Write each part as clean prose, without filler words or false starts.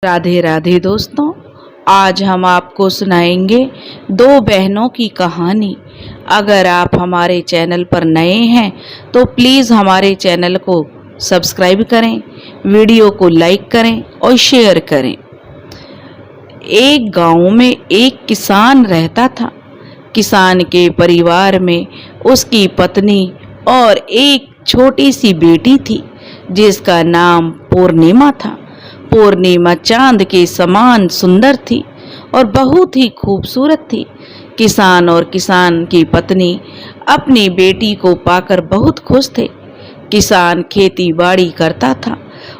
राधे राधे दोस्तों, आज हम आपको सुनाएंगे दो बहनों की कहानी। अगर आप हमारे चैनल पर नए हैं तो प्लीज़ हमारे चैनल को सब्सक्राइब करें, वीडियो को लाइक करें और शेयर करें। एक गांव में एक किसान रहता था। किसान के परिवार में उसकी पत्नी और एक छोटी सी बेटी थी जिसका नाम पूर्णिमा था। पूर्णिमा चांद के समान सुंदर थी और बहुत ही खूबसूरत थी। किसान और किसान की पत्नी अपनी बेटी को पाकर बहुत खुश थे। किसान खेती बाड़ी करता था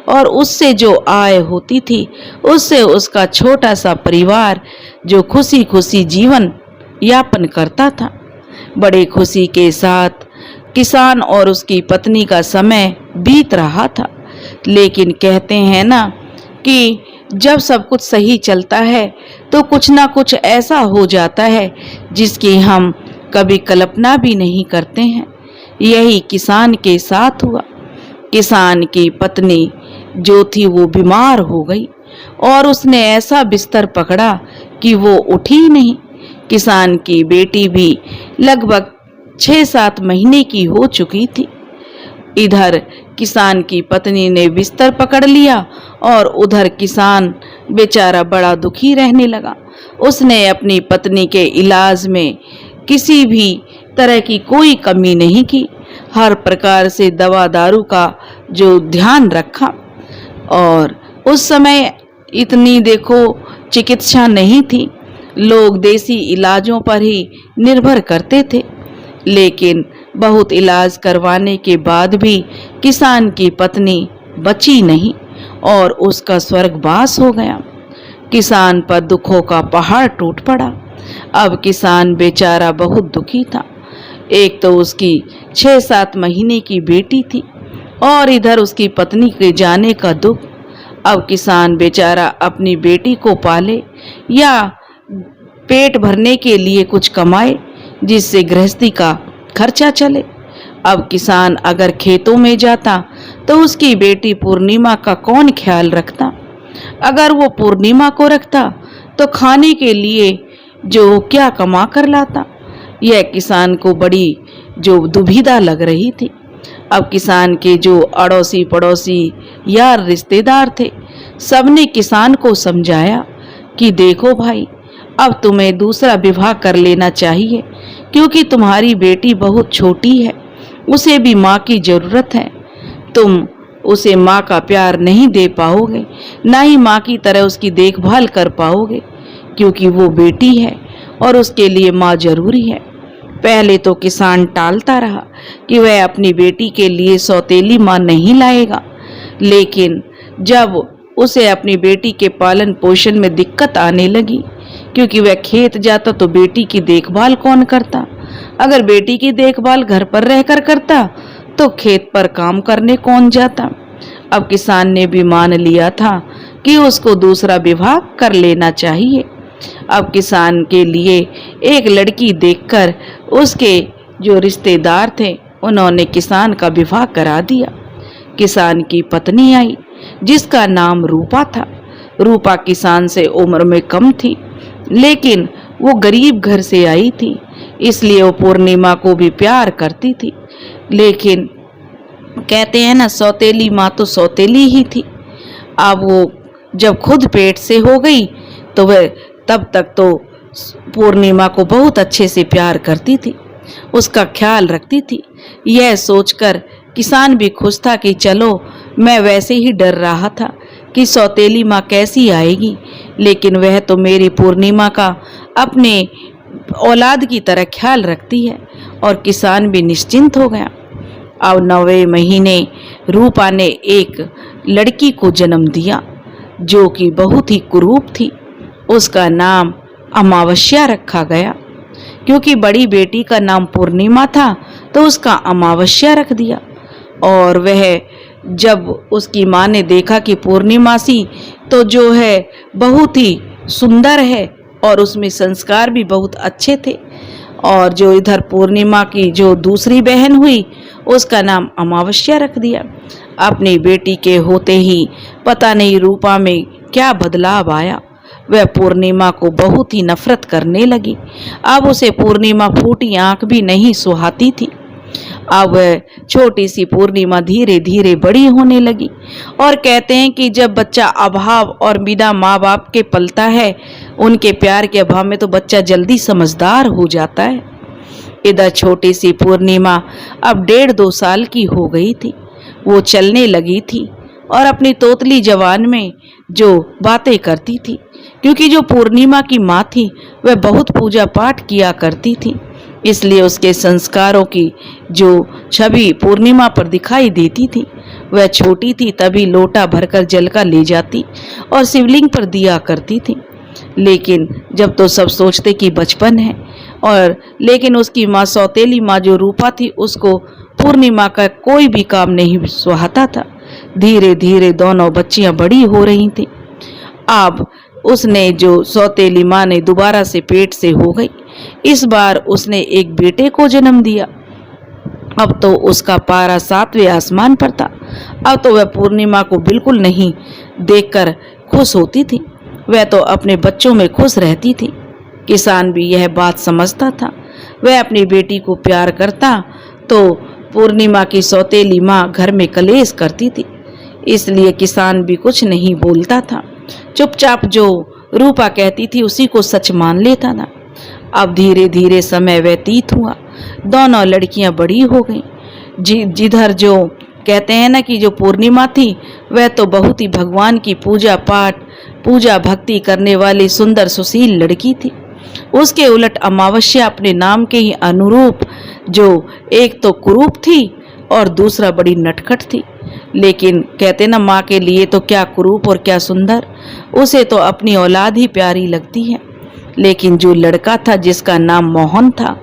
और उससे जो आय होती थी उससे उसका छोटा सा परिवार जो खुशी खुशी जीवन यापन करता था। बड़े खुशी के साथ किसान और उसकी पत्नी का समय बीत रहा था। लेकिन कहते हैं ना कि जब सब कुछ सही चलता है तो कुछ ना कुछ ऐसा हो जाता है जिसकी हम कभी कल्पना भी नहीं करते हैं। यही किसान के साथ हुआ। किसान की पत्नी जो थी वो बीमार हो गई और उसने ऐसा बिस्तर पकड़ा कि वो उठी नहीं। किसान की बेटी भी लगभग 6-7 महीने की हो चुकी थी। इधर किसान की पत्नी ने बिस्तर पकड़ लिया और उधर किसान बेचारा बड़ा दुखी रहने लगा। उसने अपनी पत्नी के इलाज में किसी भी तरह की कोई कमी नहीं की। हर प्रकार से दवा दारू का जो ध्यान रखा। और उस समय इतनी देखो चिकित्सा नहीं थी, लोग देसी इलाजों पर ही निर्भर करते थे। लेकिन बहुत इलाज करवाने के बाद भी किसान की पत्नी बची नहीं और उसका स्वर्गवास हो गया। किसान पर दुखों का पहाड़ टूट पड़ा। अब किसान बेचारा बहुत दुखी था। एक तो उसकी 6-7 महीने की बेटी थी और इधर उसकी पत्नी के जाने का दुख। अब किसान बेचारा अपनी बेटी को पाले या पेट भरने के लिए कुछ कमाए जिससे गृहस्थी का खर्चा चले। अब किसान अगर खेतों में जाता तो उसकी बेटी पूर्णिमा का कौन ख्याल रखता। अगर वो पूर्णिमा को रखता तो खाने के लिए जो क्या कमा कर लाता। यह किसान को बड़ी जो दुविधा लग रही थी। अब किसान के जो अड़ोसी पड़ोसी यार रिश्तेदार थे सबने किसान को समझाया कि देखो भाई, अब तुम्हें दूसरा विवाह कर लेना चाहिए क्योंकि तुम्हारी बेटी बहुत छोटी है, उसे भी माँ की ज़रूरत है। तुम उसे माँ का प्यार नहीं दे पाओगे, ना ही माँ की तरह उसकी देखभाल कर पाओगे क्योंकि वो बेटी है और उसके लिए माँ जरूरी है। पहले तो किसान टालता रहा कि वह अपनी बेटी के लिए सौतेली माँ नहीं लाएगा। लेकिन जब उसे अपनी बेटी के पालन पोषण में दिक्कत आने लगी क्योंकि वह खेत जाता तो बेटी की देखभाल कौन करता। अगर बेटी की देखभाल घर पर रहकर करता तो खेत पर काम करने कौन जाता। अब किसान ने भी मान लिया था कि उसको दूसरा विवाह कर लेना चाहिए। अब किसान के लिए एक लड़की देखकर उसके जो रिश्तेदार थे उन्होंने किसान का विवाह करा दिया। किसान की पत्नी आई जिसका नाम रूपा था। रूपा किसान से उम्र में कम थी लेकिन वो गरीब घर से आई थी, इसलिए वो पूर्णिमा को भी प्यार करती थी। लेकिन कहते हैं ना, सौतेली माँ तो सौतेली ही थी। अब वो जब खुद पेट से हो गई तो वह तब तक तो पूर्णिमा को बहुत अच्छे से प्यार करती थी, उसका ख्याल रखती थी। यह सोचकर किसान भी खुश था कि चलो, मैं वैसे ही डर रहा था कि सौतेली माँ कैसी आएगी, लेकिन वह तो मेरी पूर्णिमा का अपने औलाद की तरह ख्याल रखती है। और किसान भी निश्चिंत हो गया। अब 9वें महीने रूपा ने एक लड़की को जन्म दिया जो कि बहुत ही कुरूप थी। उसका नाम अमावस्या रखा गया क्योंकि बड़ी बेटी का नाम पूर्णिमा था तो उसका अमावस्या रख दिया। और वह जब उसकी माँ ने देखा कि पूर्णिमासी तो जो है बहुत ही सुंदर है और उसमें संस्कार भी बहुत अच्छे थे, और जो इधर पूर्णिमा की जो दूसरी बहन हुई उसका नाम अमावस्या रख दिया। अपनी बेटी के होते ही पता नहीं रूपा में क्या बदलाव आया। वह पूर्णिमा को बहुत ही नफरत करने लगी। अब उसे पूर्णिमा फूटी आंख भी नहीं सुहाती थी। अब वह छोटी सी पूर्णिमा धीरे धीरे बड़ी होने लगी। और कहते हैं कि जब बच्चा अभाव और बिना माँ बाप के पलता है, उनके प्यार के अभाव में, तो बच्चा जल्दी समझदार हो जाता है। इधर छोटी सी पूर्णिमा अब 1.5-2 साल की हो गई थी। वो चलने लगी थी और अपनी तोतली जवान में जो बातें करती थी, क्योंकि जो पूर्णिमा की माँ थी वह बहुत पूजा पाठ किया करती थी, इसलिए उसके संस्कारों की जो छवि पूर्णिमा पर दिखाई देती थी। वह छोटी थी तभी लोटा भरकर जल का ले जाती और शिवलिंग पर दिया करती थी। लेकिन जब तो सब सोचते कि बचपन है, और लेकिन उसकी माँ, सौतेली माँ जो रूपा थी, उसको पूर्णिमा का कोई भी काम नहीं सुहाता था। धीरे धीरे दोनों बच्चियां बड़ी हो रही थी। अब उसने, जो सौतेली माँ ने, दोबारा से पेट से हो गई। इस बार उसने एक बेटे को जन्म दिया। अब तो उसका पारा 7वें आसमान पर था। अब तो वह पूर्णिमा को बिल्कुल नहीं देखकर खुश होती थी। वह तो अपने बच्चों में खुश रहती थी। किसान भी यह बात समझता था। वह अपनी बेटी को प्यार करता तो पूर्णिमा की सौतेली माँ घर में कलेश करती थी, इसलिए किसान भी कुछ नहीं बोलता था। चुपचाप जो रूपा कहती थी उसी को सच मान लेता था। अब धीरे धीरे समय व्यतीत हुआ। दोनों लड़कियां बड़ी हो गईं। जिधर जो कहते हैं ना कि जो पूर्णिमा थी वह तो बहुत ही भगवान की पूजा पाठ, पूजा भक्ति करने वाली सुंदर सुशील लड़की थी। उसके उलट अमावस्या अपने नाम के ही अनुरूप जो एक तो कुरूप थी और दूसरा बड़ी नटखट थी। लेकिन कहते ना, माँ के लिए तो क्या कुरूप और क्या सुंदर, उसे तो अपनी औलाद ही प्यारी लगती है। लेकिन जो लड़का था जिसका नाम मोहन था,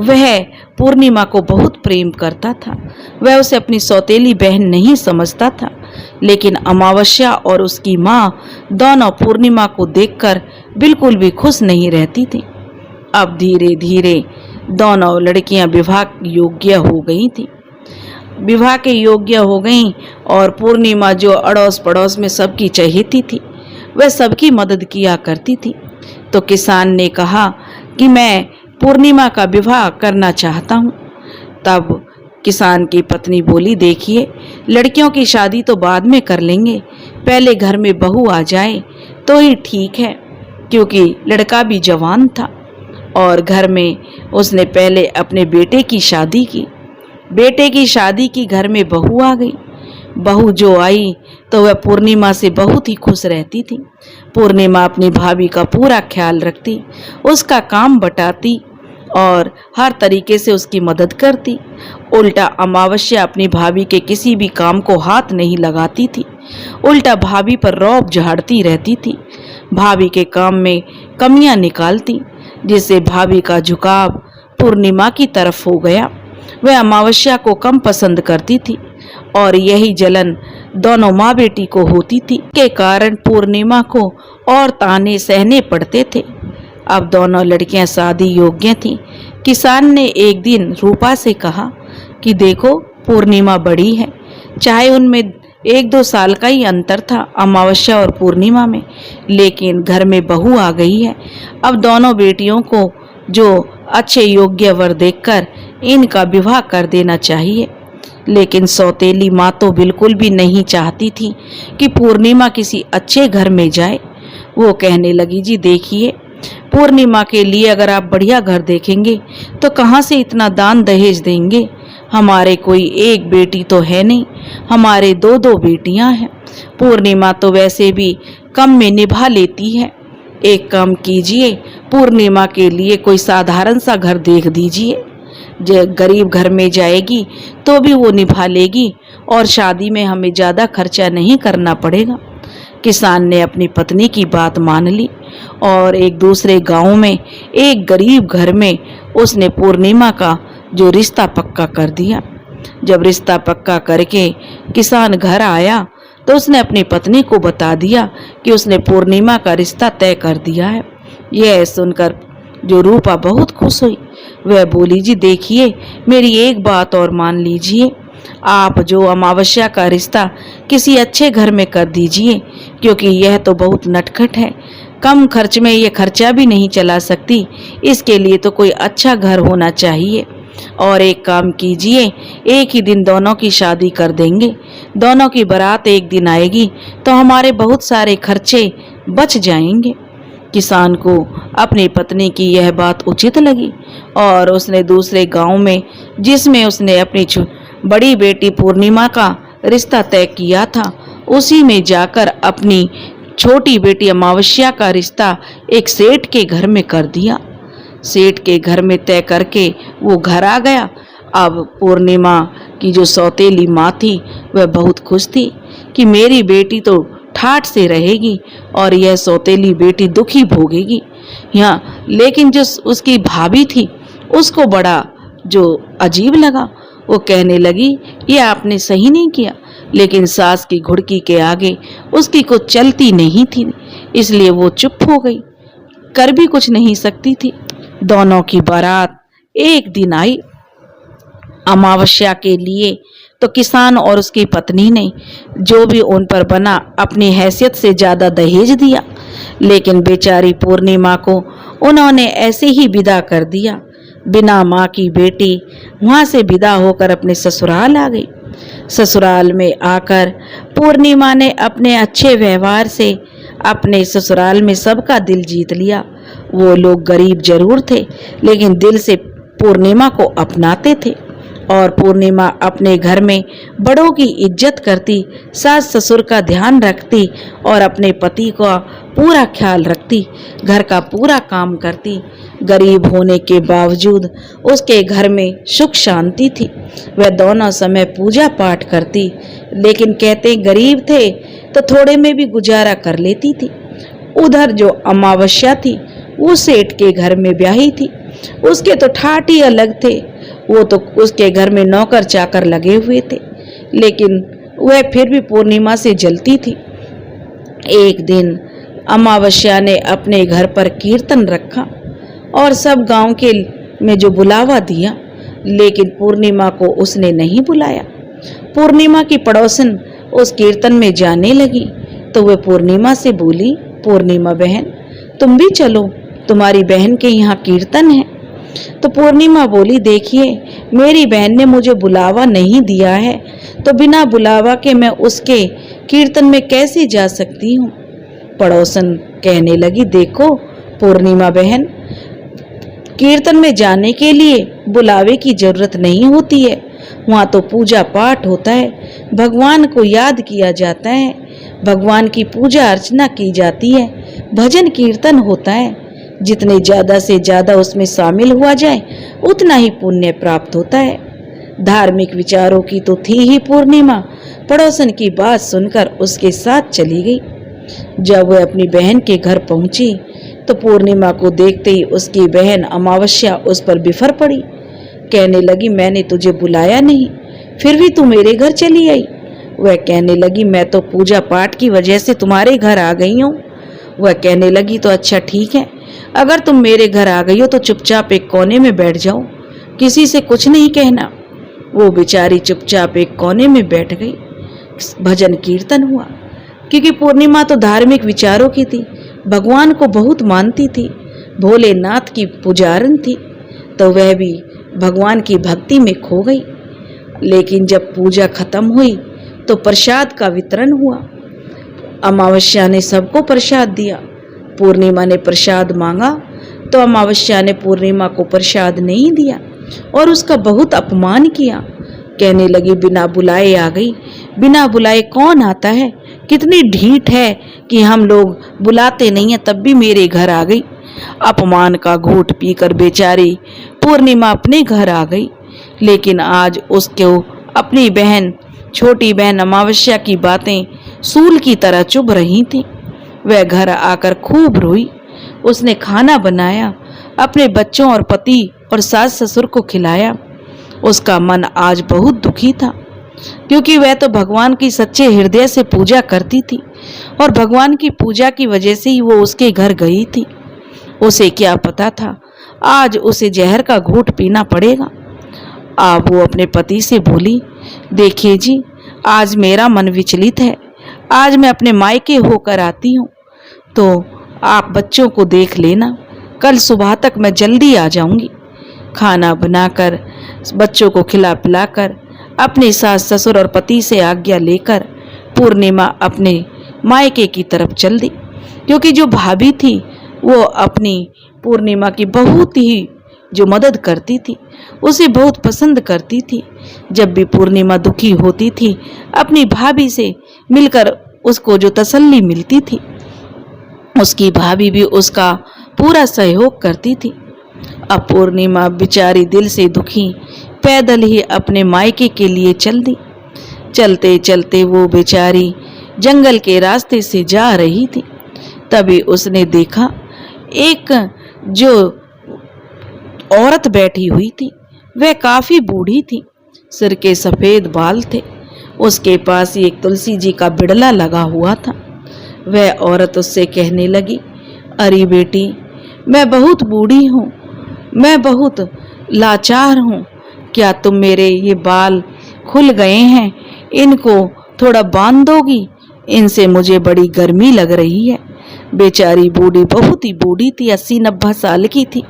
वह पूर्णिमा को बहुत प्रेम करता था। वह उसे अपनी सौतेली बहन नहीं समझता था। लेकिन अमावस्या और उसकी माँ दोनों पूर्णिमा को देखकर बिल्कुल भी खुश नहीं रहती थी। अब धीरे धीरे दोनों लड़कियां विवाह योग्य हो गई थी। विवाह के योग्य हो गईं और पूर्णिमा जो अड़ोस पड़ोस में सबकी चहेती थी, वह सबकी मदद किया करती थी। तो किसान ने कहा कि मैं पूर्णिमा का विवाह करना चाहता हूँ। तब किसान की पत्नी बोली, देखिए, लड़कियों की शादी तो बाद में कर लेंगे, पहले घर में बहू आ जाए तो ही ठीक है। क्योंकि लड़का भी जवान था और घर में उसने पहले अपने बेटे की शादी की। बेटे की शादी की, घर में बहू आ गई। बहू जो आई तो वह पूर्णिमा से बहुत ही खुश रहती थी। पूर्णिमा अपनी भाभी का पूरा ख्याल रखती, उसका काम बटाती और हर तरीके से उसकी मदद करती। उल्टा अमावस्या अपनी भाभी के किसी भी काम को हाथ नहीं लगाती थी, उल्टा भाभी पर रौब झाड़ती रहती थी, भाभी के काम में कमियां निकालती, जिससे भाभी का झुकाव पूर्णिमा की तरफ हो गया। वह अमावस्या को कम पसंद करती थी और यही जलन दोनों माँ बेटी को होती थी, के कारण पूर्णिमा को और ताने सहने पड़ते थे। अब दोनों लड़कियां शादी योग्य थीं। किसान ने एक दिन रूपा से कहा कि देखो, पूर्णिमा बड़ी है, चाहे उनमें 1-2 साल का ही अंतर था अमावस्या और पूर्णिमा में, लेकिन घर में बहू आ गई है। अब दोनों बेटियों को जो अच्छे योग्य वर देखकर इनका विवाह कर देना चाहिए। लेकिन सौतेली माँ तो बिल्कुल भी नहीं चाहती थी कि पूर्णिमा किसी अच्छे घर में जाए। वो कहने लगी, जी देखिए, पूर्णिमा के लिए अगर आप बढ़िया घर देखेंगे तो कहाँ से इतना दान दहेज देंगे। हमारे कोई एक बेटी तो है नहीं, हमारे 2-2 बेटियां हैं। पूर्णिमा तो वैसे भी कम में निभा लेती है। एक काम कीजिए, पूर्णिमा के लिए कोई साधारण सा घर देख दीजिए। गरीब घर में जाएगी तो भी वो निभा लेगी और शादी में हमें ज़्यादा खर्चा नहीं करना पड़ेगा। किसान ने अपनी पत्नी की बात मान ली और एक दूसरे गांव में एक गरीब घर में उसने पूर्णिमा का जो रिश्ता पक्का कर दिया। जब रिश्ता पक्का करके किसान घर आया तो उसने अपनी पत्नी को बता दिया कि उसने पूर्णिमा का रिश्ता तय कर दिया है। यह सुनकर जो रूपा बहुत खुश हुई। वह बोली, जी देखिए, मेरी एक बात और मान लीजिए, आप जो अमावस्या का रिश्ता किसी अच्छे घर में कर दीजिए, क्योंकि यह तो बहुत नटखट है। कम खर्च में ये खर्चा भी नहीं चला सकती। इसके लिए तो कोई अच्छा घर होना चाहिए। और एक काम कीजिए, एक ही दिन दोनों की शादी कर देंगे। दोनों की बारात एक दिन आएगी तो हमारे बहुत सारे खर्चे बच जाएंगे। किसान को अपनी पत्नी की यह बात उचित लगी और उसने दूसरे गांव में, जिसमें उसने अपनी बड़ी बेटी पूर्णिमा का रिश्ता तय किया था, उसी में जाकर अपनी छोटी बेटी अमावस्या का रिश्ता एक सेठ के घर में कर दिया। सेठ के घर में तय करके वो घर आ गया। अब पूर्णिमा की जो सौतेली माँ थी वह बहुत खुश थी कि मेरी बेटी तो ठाठ से रहेगी और यह सौतेली बेटी दुखी भोगेगी यहाँ। लेकिन जो उसकी भाभी थी उसको बड़ा जो अजीब लगा। वो कहने लगी, ये आपने सही नहीं किया। लेकिन सास की घुड़की के आगे उसकी कुछ चलती नहीं थी, इसलिए वो चुप हो गई, कर भी कुछ नहीं सकती थी। दोनों की बारात एक दिन आई। अमावस्या के लिए तो किसान और उसकी पत्नी ने जो भी उन पर बना अपनी हैसियत से ज्यादा दहेज दिया, लेकिन बेचारी पूर्णिमा को उन्होंने ऐसे ही विदा कर दिया। बिना माँ की बेटी वहां से विदा होकर अपने ससुराल आ गई। ससुराल में आकर पूर्णिमा ने अपने अच्छे व्यवहार से अपने ससुराल में सबका दिल जीत लिया। वो लोग गरीब जरूर थे, लेकिन दिल से पूर्णिमा को अपनाते थे। और पूर्णिमा अपने घर में बड़ों की इज्जत करती, सास ससुर का ध्यान रखती और अपने पति का पूरा ख्याल रखती, घर का पूरा काम करती। गरीब होने के बावजूद उसके घर में सुख शांति थी। वह दोनों समय पूजा पाठ करती, लेकिन कहते गरीब थे तो थोड़े में भी गुजारा कर लेती थी। उधर जो अमावस्या थी वो सेठ के घर में ब्याही थी। उसके तो ठाठ ही अलग थे। वो तो उसके घर में नौकर चाकर लगे हुए थे, लेकिन वह फिर भी पूर्णिमा से जलती थी। एक दिन अमावस्या ने अपने घर पर कीर्तन रखा और सब गांव के में जो बुलावा दिया, लेकिन पूर्णिमा को उसने नहीं बुलाया। पूर्णिमा की पड़ोसन उस कीर्तन में जाने लगी तो वह पूर्णिमा से बोली, पूर्णिमा बहन तुम भी चलो, तुम्हारी बहन के यहाँ कीर्तन है। तो पूर्णिमा बोली, देखिए मेरी बहन ने मुझे बुलावा नहीं दिया है, तो बिना बुलावा के मैं उसके कीर्तन में कैसे जा सकती हूँ। पड़ोसन कहने लगी, देखो पूर्णिमा बहन, कीर्तन में जाने के लिए बुलावे की जरूरत नहीं होती है। वहाँ तो पूजा पाठ होता है, भगवान को याद किया जाता है, भगवान की पूजा अर्चना की जाती है, भजन कीर्तन होता है। जितने ज्यादा से ज्यादा उसमें शामिल हुआ जाए उतना ही पुण्य प्राप्त होता है। धार्मिक विचारों की तो थी ही पूर्णिमा। पड़ोसन की बात सुनकर उसके साथ चली गई। जब वह अपनी बहन के घर पहुंची तो पूर्णिमा को देखते ही उसकी बहन अमावस्या उस पर बिफर पड़ी। कहने लगी, मैंने तुझे बुलाया नहीं, फिर भी तू मेरे घर चली आई। वह कहने लगी, मैं तो पूजा पाठ की वजह से तुम्हारे घर आ गई हूँ। वह कहने लगी, तो अच्छा ठीक है, अगर तुम मेरे घर आ गई हो तो चुपचाप एक कोने में बैठ जाओ, किसी से कुछ नहीं कहना। वो बेचारी चुपचाप एक कोने में बैठ गई। भजन कीर्तन हुआ, क्योंकि पूर्णिमा तो धार्मिक विचारों की थी, भगवान को बहुत मानती थी, भोलेनाथ की पुजारन थी, तो वह भी भगवान की भक्ति में खो गई। लेकिन जब पूजा खत्म हुई तो प्रसाद का वितरण हुआ। अमावस्या ने सबको प्रसाद दिया। पूर्णिमा ने प्रसाद मांगा तो अमावस्या ने पूर्णिमा को प्रसाद नहीं दिया और उसका बहुत अपमान किया। कहने लगी, बिना बुलाए आ गई, बिना बुलाए कौन आता है, कितनी ढीठ है कि हम लोग बुलाते नहीं हैं तब भी मेरे घर आ गई। अपमान का घूंट पीकर बेचारी पूर्णिमा अपने घर आ गई। लेकिन आज उसको अपनी बहन, छोटी बहन अमावस्या की बातें सूल की तरह चुभ रही थी। वह घर आकर खूब रोई। उसने खाना बनाया, अपने बच्चों और पति और सास ससुर को खिलाया। उसका मन आज बहुत दुखी था, क्योंकि वह तो भगवान की सच्चे हृदय से पूजा करती थी और भगवान की पूजा की वजह से ही वो उसके घर गई थी। उसे क्या पता था आज उसे जहर का घूंट पीना पड़ेगा। अब वो अपने पति से बोली, देखिए जी, आज मेरा मन विचलित है। आज मैं अपने मायके होकर आती हूँ, तो आप बच्चों को देख लेना। कल सुबह तक मैं जल्दी आ जाऊंगी। खाना बनाकर बच्चों को खिला पिलाकर अपने सास ससुर और पति से आज्ञा लेकर पूर्णिमा अपने मायके की तरफ चल दी, क्योंकि जो भाभी थी वो अपनी पूर्णिमा की बहुत ही जो मदद करती थी, उसे बहुत पसंद करती थी। जब भी पूर्णिमा दुखी होती थी, अपनी भाभी से मिलकर उसको जो तसल्ली मिलती थी, उसकी भाभी भी उसका पूरा सहयोग करती थी। अब पूर्णिमा बेचारी दिल से दुखी पैदल ही अपने मायके के लिए चल दी। चलते चलते वो बेचारी जंगल के रास्ते से जा रही थी। तभी उसने देखा एक जो औरत बैठी हुई थी, वह काफी बूढ़ी थी, सिर के सफेद बाल थे, उसके पास ही एक तुलसी जी का बिड़ला लगा हुआ था। वह औरत उससे कहने लगी, अरे बेटी, मैं बहुत बूढ़ी हूँ, मैं बहुत लाचार हूँ, क्या तुम मेरे ये बाल खुल गए हैं, इनको थोड़ा बांध दोगी? इनसे मुझे बड़ी गर्मी लग रही है। बेचारी बूढ़ी बहुत ही बूढ़ी थी, 80-90 साल की थी,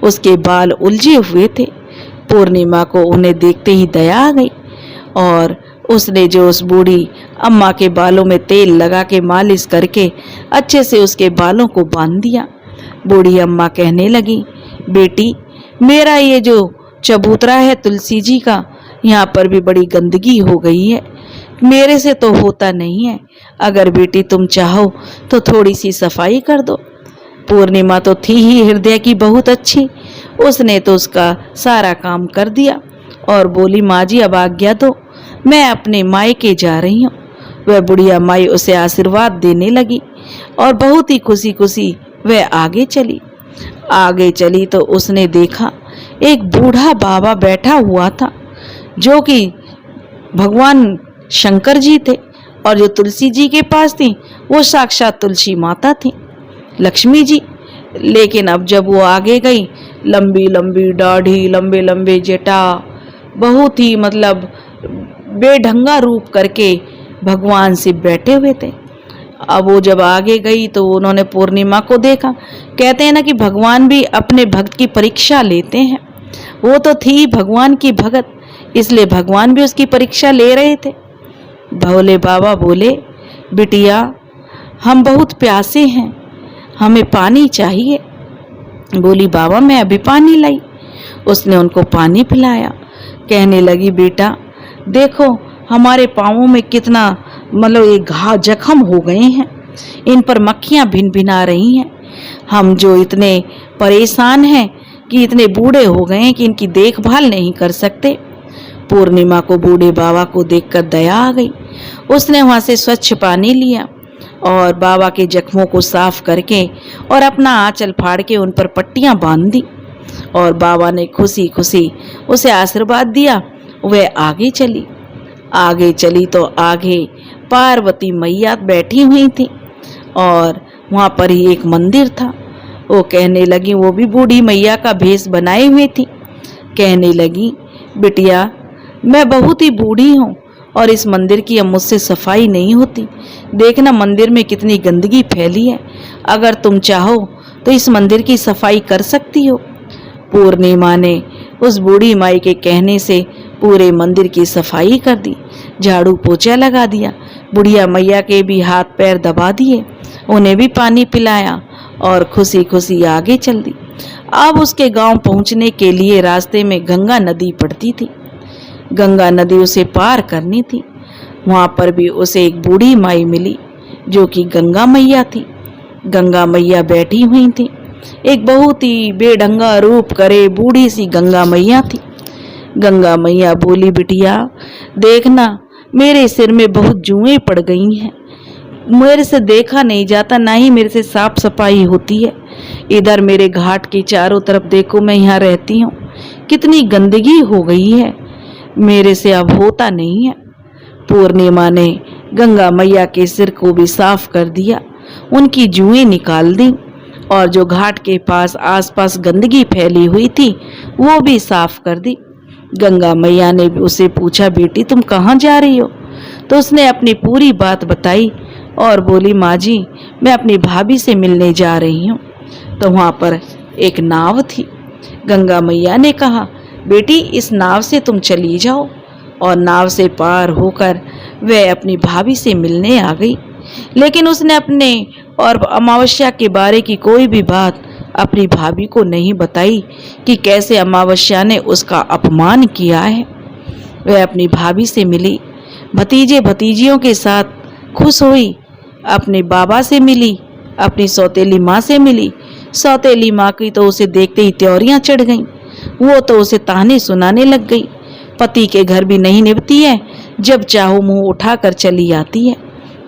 उसके बाल उलझे हुए थे। पूर्णिमा को उन्हें देखते ही दया आ गई और उसने जो उस बूढ़ी अम्मा के बालों में तेल लगा के मालिश करके अच्छे से उसके बालों को बांध दिया। बूढ़ी अम्मा कहने लगी, बेटी, मेरा ये जो चबूतरा है तुलसी जी का, यहाँ पर भी बड़ी गंदगी हो गई है, मेरे से तो होता नहीं है। अगर बेटी तुम चाहो तो थोड़ी सी सफाई कर दो। पूर्णिमा तो थी ही हृदय की बहुत अच्छी, उसने तो उसका सारा काम कर दिया और बोली, माँ जी अब आज्ञा दो, मैं अपने मायके जा रही हूँ। वह बुढ़िया माई उसे आशीर्वाद देने लगी और बहुत ही खुशी खुशी वह आगे चली तो उसने देखा एक बूढ़ा बाबा बैठा हुआ था, जो कि भगवान शंकर जी थे, और जो तुलसी जी के पास थी वो साक्षात तुलसी माता थी, लक्ष्मी जी। लेकिन अब जब वो आगे गई, लंबी लंबी दाढ़ी, लंबे लंबे जटा, बहुत ही मतलब बेढंगा रूप करके भगवान से बैठे हुए थे। अब वो जब आगे गई तो उन्होंने पूर्णिमा को देखा। कहते हैं ना कि भगवान भी अपने भक्त की परीक्षा लेते हैं। वो तो थी भगवान की भगत, इसलिए भगवान भी उसकी परीक्षा ले रहे थे। भोले बाबा बोले, बिटिया, हम बहुत प्यासे हैं, हमें पानी चाहिए। बोली, बाबा मैं अभी पानी लाई। उसने उनको पानी पिलाया। कहने लगी, बेटा देखो हमारे पाँवों में कितना मतलब ये घाव जख्म हो गए हैं, इन पर मक्खियां भिन भिना रही हैं। हम जो इतने परेशान हैं कि इतने बूढ़े हो गए हैं कि इनकी देखभाल नहीं कर सकते। पूर्णिमा को बूढ़े बाबा को देखकर दया आ गई। उसने वहां से स्वच्छ पानी लिया और बाबा के जख्मों को साफ करके और अपना आंचल फाड़ के उन पर पट्टियां बांध दी और बाबा ने खुशी खुशी उसे आशीर्वाद दिया। वह आगे चली तो आगे पार्वती मैया बैठी हुई थी और वहाँ पर ही एक मंदिर था। वो कहने लगी, वो भी बूढ़ी मैया का भेष बनाए हुए थी। कहने लगी, बिटिया मैं बहुत ही बूढ़ी हूँ और इस मंदिर की अब मुझसे सफाई नहीं होती। देखना मंदिर में कितनी गंदगी फैली है, अगर तुम चाहो तो इस मंदिर की सफाई कर सकती हो। पूर्णिमा ने उस बूढ़ी माई के कहने से पूरे मंदिर की सफाई कर दी, झाड़ू पोछा लगा दिया। बुढ़िया मैया के भी हाथ पैर दबा दिए, उन्हें भी पानी पिलाया और खुशी खुशी आगे चल दी। अब उसके गांव पहुंचने के लिए रास्ते में गंगा नदी पड़ती थी। गंगा नदी उसे पार करनी थी। वहां पर भी उसे एक बूढ़ी माई मिली जो कि गंगा मैया थी। गंगा मैया बैठी हुई थी। एक बहुत ही बेढंगा रूप करे बूढ़ी सी गंगा मैया थी। गंगा मैया बोली, बिटिया देखना मेरे सिर में बहुत जुएं पड़ गई हैं, मेरे से देखा नहीं जाता, ना ही मेरे से साफ सफाई होती है। इधर मेरे घाट के चारों तरफ देखो, मैं यहाँ रहती हूँ, कितनी गंदगी हो गई है, मेरे से अब होता नहीं है। पूर्णिमा ने गंगा मैया के सिर को भी साफ कर दिया, उनकी जुएं निकाल दी और जो घाट के पास आसपास गंदगी फैली हुई थी वो भी साफ कर दी। गंगा मैया ने भी उससे पूछा, बेटी तुम कहाँ जा रही हो? तो उसने अपनी पूरी बात बताई और बोली, माँ जी मैं अपनी भाभी से मिलने जा रही हूँ। तो वहाँ पर एक नाव थी। गंगा मैया ने कहा, बेटी इस नाव से तुम चली जाओ। और नाव से पार होकर वह अपनी भाभी से मिलने आ गई। लेकिन उसने अपने और अमावस्या के बारे की कोई भी बात अपनी भाभी को नहीं बताई कि कैसे अमावस्या ने उसका अपमान किया है। वह अपनी भाभी से मिली, भतीजे भतीजियों के साथ खुश हुई, अपने बाबा से मिली, अपनी सौतेली माँ से मिली। सौतेली माँ की तो उसे देखते ही त्योरियां चढ़ गईं। वो तो उसे ताने सुनाने लग गई। पति के घर भी नहीं निभती है, जब चाहो मुंह उठाकर चली आती है।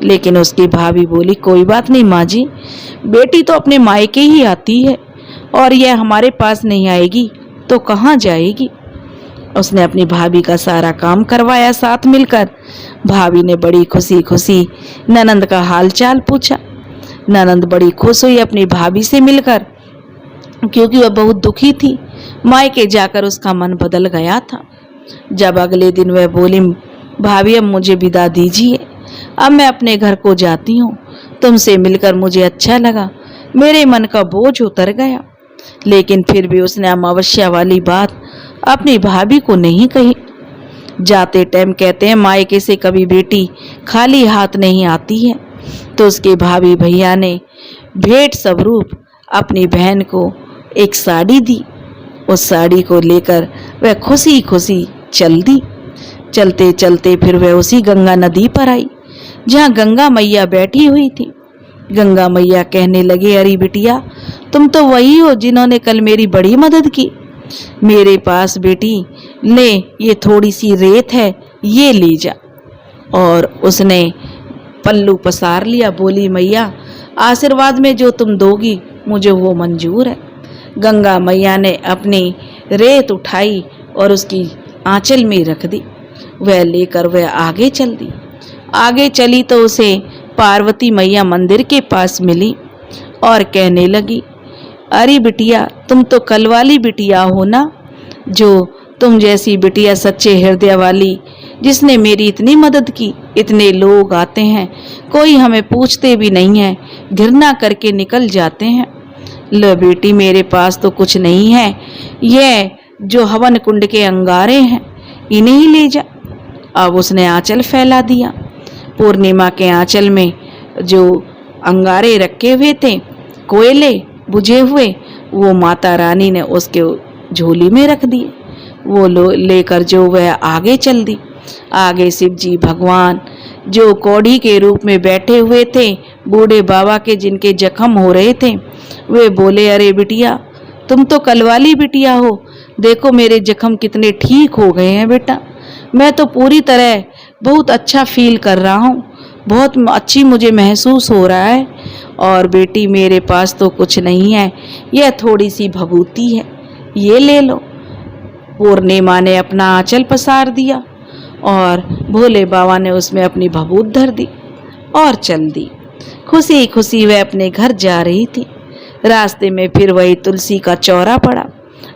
लेकिन उसकी भाभी बोली, कोई बात नहीं माँ जी, बेटी तो अपने मायके ही आती है और यह हमारे पास नहीं आएगी तो कहाँ जाएगी। उसने अपनी भाभी का सारा काम करवाया साथ मिलकर। भाभी ने बड़ी खुशी खुशी ननंद का हालचाल पूछा। ननंद बड़ी खुश हुई अपनी भाभी से मिलकर, क्योंकि वह बहुत दुखी थी। मायके जाकर उसका मन बदल गया था। जब अगले दिन वह बोली, भाभी अब मुझे विदा दीजिए, अब मैं अपने घर को जाती हूँ। तुमसे मिलकर मुझे अच्छा लगा, मेरे मन का बोझ उतर गया। लेकिन फिर भी उसने अमावस्या वाली बात अपनी भाभी को नहीं कही। जाते टाइम कहते हैं, मायके से कभी बेटी खाली हाथ नहीं आती है। तो उसके भाभी भैया ने भेंट स्वरूप अपनी बहन को एक साड़ी दी। उस साड़ी को लेकर वह खुशी खुशी चल दी। चलते चलते फिर वह उसी गंगा नदी पर आई जहाँ गंगा मैया बैठी हुई थी। गंगा मैया कहने लगे, अरे बिटिया तुम तो वही हो जिन्होंने कल मेरी बड़ी मदद की। मेरे पास बेटी ले, ये थोड़ी सी रेत है, ये ले जा। और उसने पल्लू पसार लिया। बोली, मैया आशीर्वाद में जो तुम दोगी मुझे वो मंजूर है। गंगा मैया ने अपनी रेत उठाई और उसकी आंचल में रख दी। वह लेकर वह आगे चल दी। आगे चली तो उसे पार्वती मैया मंदिर के पास मिली और कहने लगी, अरे बिटिया तुम तो कल वाली बिटिया हो ना, जो तुम जैसी बिटिया सच्चे हृदय वाली, जिसने मेरी इतनी मदद की। इतने लोग आते हैं, कोई हमें पूछते भी नहीं है, घृणा करके निकल जाते हैं। लो बेटी मेरे पास तो कुछ नहीं है, यह जो हवन कुंड के अंगारे हैं इन्हें ही ले जा। अब उसने आंचल फैला दिया। पूर्णिमा के आंचल में जो अंगारे रखे हुए थे, कोयले बुझे हुए, वो माता रानी ने उसके झोली में रख दिए। वो लेकर जो वह आगे चल दी। आगे शिव जी भगवान जो कौड़ी के रूप में बैठे हुए थे, बूढ़े बाबा के जिनके जख्म हो रहे थे, वे बोले, अरे बिटिया तुम तो कल वाली बिटिया हो, देखो मेरे जख्म कितने ठीक हो गए हैं बेटा। मैं तो पूरी तरह बहुत अच्छा फील कर रहा हूँ, बहुत अच्छी मुझे महसूस हो रहा है। और बेटी मेरे पास तो कुछ नहीं है, यह थोड़ी सी भभूति है, ये ले लो। पूर्णिमा ने अपना आंचल पसार दिया और भोले बाबा ने उसमें अपनी भभूत धर दी और चल दी। खुशी खुशी वह अपने घर जा रही थी। रास्ते में फिर वही तुलसी का चौरा पड़ा।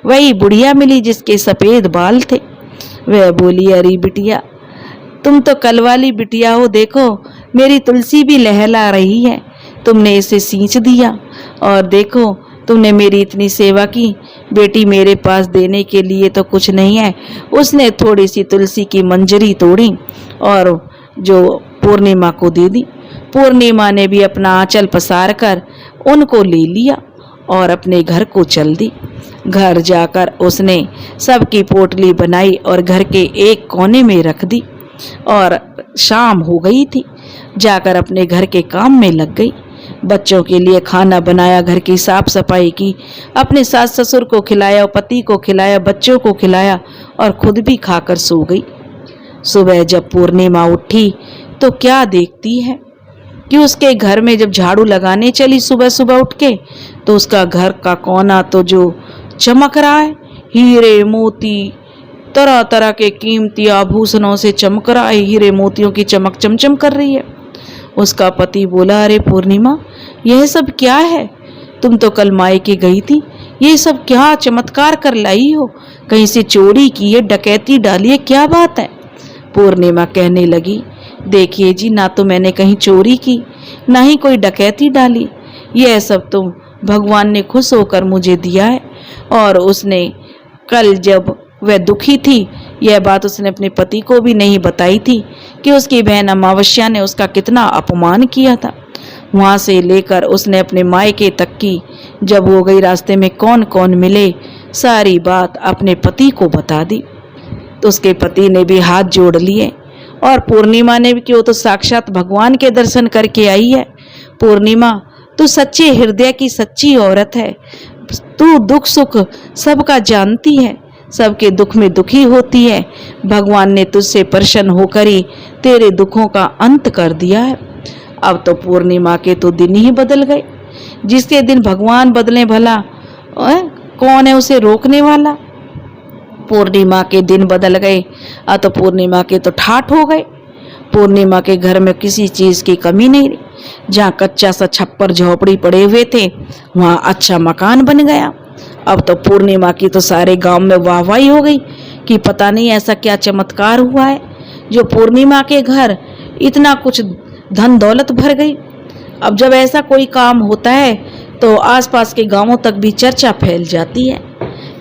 वही बुढ़िया मिली जिसके सफ़ेद बाल थे। वह बोली, अरे बिटिया तुम तो कल वाली बिटिया हो, देखो मेरी तुलसी भी लहला रही है, तुमने इसे सींच दिया और देखो तुमने मेरी इतनी सेवा की। बेटी मेरे पास देने के लिए तो कुछ नहीं है। उसने थोड़ी सी तुलसी की मंजरी तोड़ी और जो पूर्णिमा को दे दी। पूर्णिमा ने भी अपना आंचल पसार कर उनको ले लिया और अपने घर को चल दी। घर जाकर उसने सबकी पोटली बनाई और घर के एक कोने में रख दी और शाम हो गई थी। जाकर अपने घर के काम में लग गई। बच्चों के लिए खाना बनाया, घर की साफ सफाई की, अपने सास ससुर को खिलाया, पति को खिलाया, बच्चों को खिलाया और खुद भी खाकर सो गई। सुबह जब पूर्णिमा उठी तो क्या देखती है कि उसके घर में जब झाड़ू लगाने चली सुबह सुबह उठ के, तो उसका घर का कोना तो जो चमक रहा है, हीरे मोती तरह तरह के कीमती आभूषणों से चमक रहा है, हीरे मोतियों की चमक चमचम कर रही है। उसका पति बोला, अरे पूर्णिमा यह सब क्या है? तुम तो कल मायके गई थी, ये सब क्या चमत्कार कर लाई हो? कहीं से चोरी की है, डकैती डाली है, क्या बात है? पूर्णिमा कहने लगी, देखिए जी, ना तो मैंने कहीं चोरी की, ना ही कोई डकैती डाली। यह सब तो भगवान ने खुश होकर मुझे दिया है। और उसने कल जब वह दुखी थी, यह बात उसने अपने पति को भी नहीं बताई थी कि उसकी बहन अमावस्या ने उसका कितना अपमान किया था। वहां से लेकर उसने अपने मायके तक की, जब वो गई रास्ते में कौन कौन मिले, सारी बात अपने पति को बता दी। तो उसके पति ने भी हाथ जोड़ लिए और पूर्णिमा ने भी, कि वो तो साक्षात भगवान के दर्शन करके आई है। पूर्णिमा, तू सच्चे हृदय की सच्ची औरत है। तू दुख सुख सबका जानती है, सबके दुख में दुखी होती है। भगवान ने तुझसे प्रसन्न होकर ही तेरे दुखों का अंत कर दिया है। अब तो पूर्णिमा के तो दिन ही बदल गए। जिसके दिन भगवान बदले भला कौन है उसे रोकने वाला? पूर्णिमा के दिन बदल गए, तो पूर्णिमा के तो ठाठ हो गए। पूर्णिमा के घर में किसी चीज की कमी नहीं रही। जहाँ कच्चा सा छप्पर झोपड़ी पड़े हुए थे, वहाँ अच्छा मकान बन गया। अब तो पूर्णिमा की तो सारे गांव में वाहवाही हो गई कि पता नहीं ऐसा क्या चमत्कार हुआ है जो पूर्णिमा के घर इतना कुछ धन दौलत भर गई। अब जब ऐसा कोई काम होता है तो आसपास के गांवों तक भी चर्चा फैल जाती है।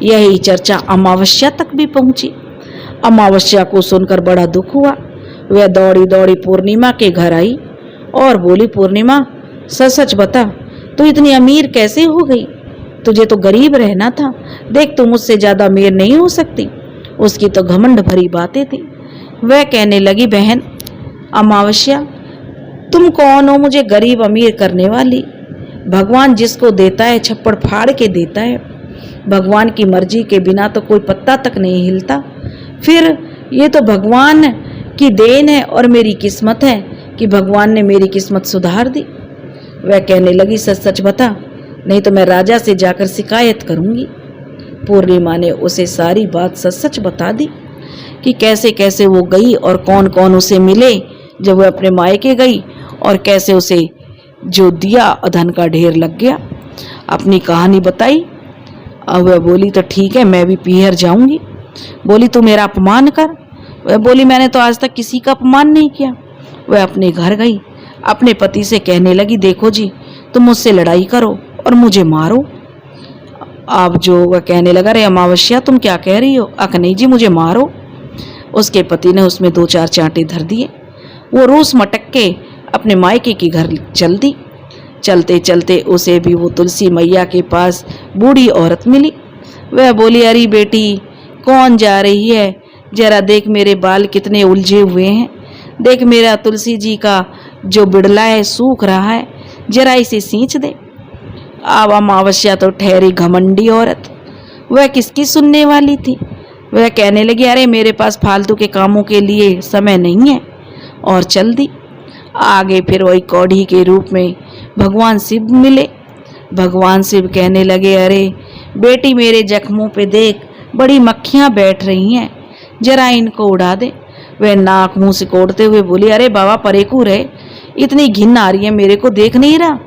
यही चर्चा अमावस्या तक भी पहुंची। अमावस्या को सुनकर बड़ा दुख हुआ। वह दौड़ी दौड़ी पूर्णिमा के घर आई और बोली, पूर्णिमा, सच सच बता, तू इतनी अमीर कैसे हो गई? तुझे तो गरीब रहना था। देख, तू मुझसे ज्यादा अमीर नहीं हो सकती। उसकी तो घमंड भरी बातें थी। वह कहने लगी, बहन अमावस्या, तुम कौन हो मुझे गरीब अमीर करने वाली? भगवान जिसको देता है छप्पड़ फाड़ के देता है। भगवान की मर्जी के बिना तो कोई पत्ता तक नहीं हिलता। फिर ये तो भगवान की देन है और मेरी किस्मत है कि भगवान ने मेरी किस्मत सुधार दी। वह कहने लगी, सच सच बता, नहीं तो मैं राजा से जाकर शिकायत करूंगी। पूर्णिमा ने उसे सारी बात सच सच बता दी कि कैसे कैसे वो गई और कौन कौन उसे मिले जब वह अपने मायके गई, और कैसे उसे जो दिया धन का ढेर लग गया। अपनी कहानी बताई। अब वह बोली, तो ठीक है, मैं भी पीहर जाऊंगी। बोली, तू मेरा अपमान कर। वह बोली, मैंने तो आज तक किसी का अपमान नहीं किया। वह अपने घर गई, अपने पति से कहने लगी, देखो जी, तुम मुझसे लड़ाई करो और मुझे मारो। अब जो वह कहने लगा, अरे अमावस्या, तुम क्या कह रही हो? अक नहीं जी, मुझे मारो। उसके पति ने उसमें 2-4 चांटे धर दिए। वो रूस मटक के अपने मायके की घर चल दी। चलते चलते उसे भी वो तुलसी मैया के पास बूढ़ी औरत मिली। वह बोली, अरे बेटी, कौन जा रही है? जरा देख, मेरे बाल कितने उलझे हुए हैं। देख, मेरा तुलसी जी का जो बिड़ला है सूख रहा है, जरा इसे सींच दे। अब अमावस्या तो ठहरी घमंडी औरत। वह किसकी सुनने वाली थी? वह कहने लगी, अरे मेरे पास फालतू के कामों के लिए समय नहीं है, और चल दी। आगे फिर वही कौड़ी के रूप में भगवान शिव मिले। भगवान शिव कहने लगे, अरे बेटी, मेरे जख्मों पे देख, बड़ी मक्खियां बैठ रही हैं, जरा इनको उड़ा दे। वह नाक मुंह सिकोड़ते हुए बोली, अरे बाबा, परेकू रहे, इतनी घिन आ रही है, मेरे को देख नहीं रहा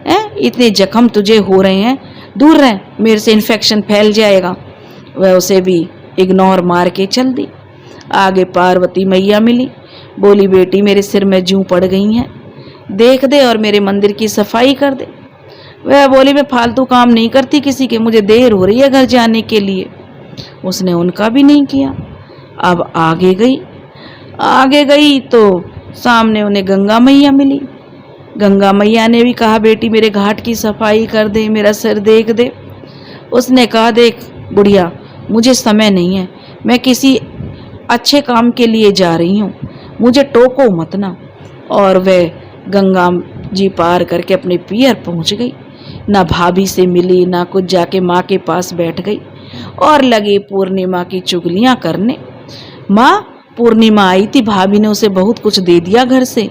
है? इतने जख्म तुझे हो रहे हैं, दूर रह, मेरे से इन्फेक्शन फैल जाएगा। वह उसे भी इग्नोर मार के चल दी। आगे पार्वती मैया मिली। बोली, बेटी, मेरे सिर में जूं पड़ गई हैं, देख दे और मेरे मंदिर की सफाई कर दे। वह बोली, मैं फालतू काम नहीं करती किसी के, मुझे देर हो रही है घर जाने के लिए। उसने उनका भी नहीं किया। अब आगे गई तो सामने उन्हें गंगा मैया मिली। गंगा मैया ने भी कहा, बेटी, मेरे घाट की सफाई कर दे, मेरा सिर देख दे। उसने कहा, देख बुढ़िया, मुझे समय नहीं है, मैं किसी अच्छे काम के लिए जा रही हूँ, मुझे टोको मत ना। और वह गंगा जी पार करके अपने पियर पहुँच गई। ना भाभी से मिली, ना कुछ, जाके माँ के पास बैठ गई और लगी पूर्णिमा की चुगलियाँ करने। माँ, पूर्णिमा आई थी, भाभी ने उसे बहुत कुछ दे दिया, घर से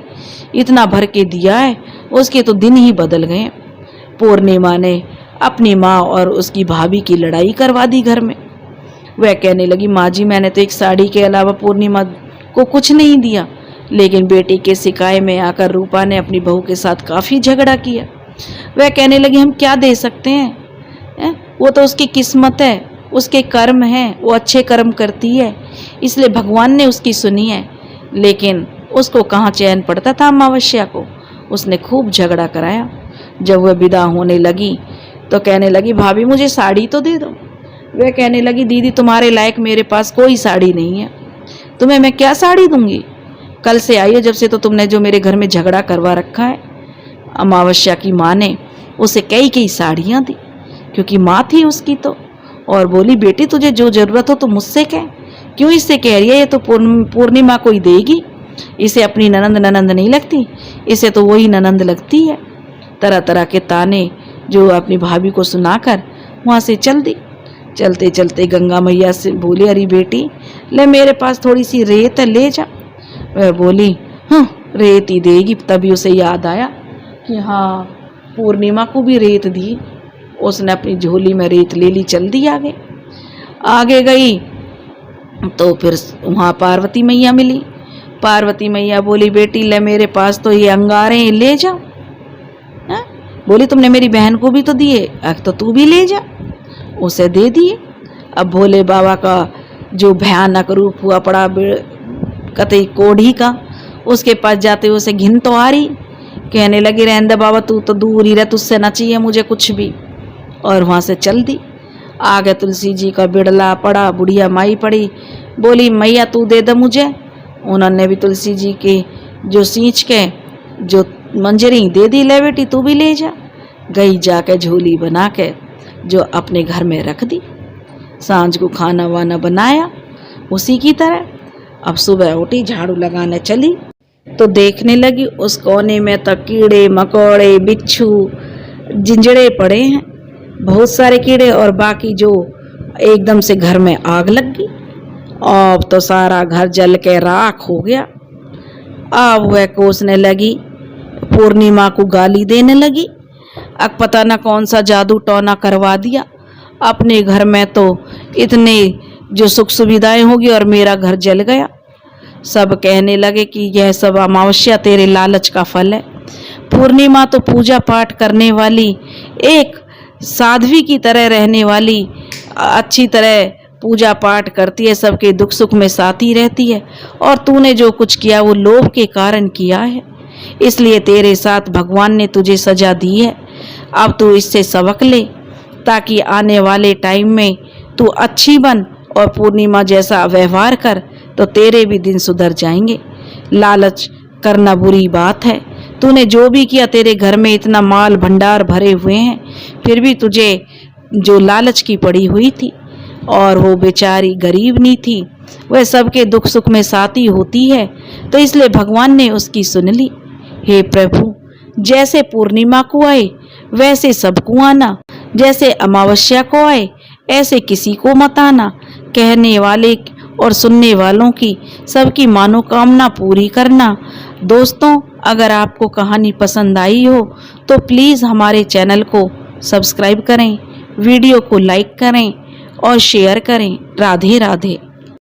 इतना भर के दिया है, उसके तो दिन ही बदल गए। पूर्णिमा ने अपनी माँ और उसकी भाभी की लड़ाई करवा दी घर में। वह कहने लगी, माँ जी, मैंने तो एक साड़ी के अलावा पूर्णिमा को कुछ नहीं दिया, लेकिन बेटी के सिकाए में आकर रूपा ने अपनी बहू के साथ काफ़ी झगड़ा किया। वह कहने लगी, हम क्या दे सकते हैं? वो तो उसकी किस्मत है, उसके कर्म हैं, वो अच्छे कर्म करती है, इसलिए भगवान ने उसकी सुनी है। लेकिन उसको कहाँ चैन पड़ता था अमावस्या को। उसने खूब झगड़ा कराया। जब वह विदा होने लगी तो कहने लगी, भाभी मुझे साड़ी तो दे दो। वह कहने लगी, दीदी तुम्हारे लायक मेरे पास कोई साड़ी नहीं है, तुम्हें मैं क्या साड़ी दूंगी। कल से आई हो जब से तो तुमने जो मेरे घर में झगड़ा करवा रखा है। अमावस्या की माँ ने उसे कई कई साड़ियाँ दी, क्योंकि माँ थी उसकी तो, और बोली, बेटी तुझे जो जरूरत हो तो मुझसे कह, क्यों इससे कह रही है, ये तो पूर्णिमा को ही देगी, इसे अपनी ननंद नहीं लगती, इसे तो वही ननंद लगती है। तरह तरह के ताने जो अपनी भाभी को सुनाकर वहाँ से चल दी। चलते चलते गंगा मैया से बोली, अरे बेटी ले मेरे पास थोड़ी सी रेत है, ले जा। वह बोली, हाँ रेत ही देगी। तभी उसे याद आया कि हाँ पूर्णिमा को भी रेत दी। उसने अपनी झोली में रेत ले ली, चल दी आगे। आगे गई तो फिर वहाँ पार्वती मैया मिली। पार्वती मैया बोली, बेटी ले मेरे पास तो ये अंगारे हैं, ले जा। बोली, तुमने मेरी बहन को भी तो दिए, अब तो तू भी ले जा। उसे दे दिए। अब भोले बाबा का जो भयानक रूप हुआ पड़ा कतई कोढ़ी का, उसके पास जाते उसे घिन तो आ रही। कहने लगी, रहने दे बाबा, तू तो दूर ही रह, तुझसे न चाहिए मुझे कुछ भी। और वहाँ से चल दी। आगे तुलसी जी का बिड़ला पड़ा, बुढ़िया माई पड़ी। बोली, मैया तू दे दे मुझे। उन्होंने भी तुलसी जी के जो सींच के जो मंजरी दे दी, ले बेटी तू भी ले जा। गई जाके झोली बना के जो अपने घर में रख दी। सांझ को खाना वाना बनाया उसी की तरह। अब सुबह उठी, झाड़ू लगाने चली तो देखने लगी उस कोने में तो कीड़े मकोड़े बिच्छू जिंजड़े पड़े हैं, बहुत सारे कीड़े, और बाकी जो एकदम से घर में आग लग गई। अब तो सारा घर जल के राख हो गया। अब वह कोसने लगी, पूर्णिमा को गाली देने लगी। अब पता न कौन सा जादू टोना करवा दिया अपने घर में, तो इतने जो सुख सुविधाएं होगी और मेरा घर जल गया। सब कहने लगे कि यह सब अमावस्या तेरे लालच का फल है। पूर्णिमा तो पूजा पाठ करने वाली, एक साध्वी की तरह रहने वाली, अच्छी तरह पूजा पाठ करती है, सबके दुख सुख में साथी रहती है, और तूने जो कुछ किया वो लोभ के कारण किया है, इसलिए तेरे साथ भगवान ने तुझे सजा दी है। अब तू इससे सबक ले ताकि आने वाले टाइम में तू अच्छी बन और पूर्णिमा जैसा व्यवहार कर तो तेरे भी दिन सुधर जाएंगे। लालच करना बुरी बात है। तूने जो भी किया, तेरे घर में इतना माल भंडार भरे हुए हैं, फिर भी तुझे जो लालच की पड़ी हुई थी, और वो बेचारी गरीब नहीं थी, वह सबके दुख सुख में साथी होती है, तो इसलिए भगवान ने उसकी सुन ली। हे प्रभु, जैसे पूर्णिमा को आए वैसे सबको आना, जैसे अमावस्या को आए ऐसे किसी को मत आना। कहने वाले और सुनने वालों की सबकी मनोकामना पूरी करना। दोस्तों, अगर आपको कहानी पसंद आई हो तो प्लीज़ हमारे चैनल को सब्सक्राइब करें, वीडियो को लाइक करें और शेयर करें। राधे राधे।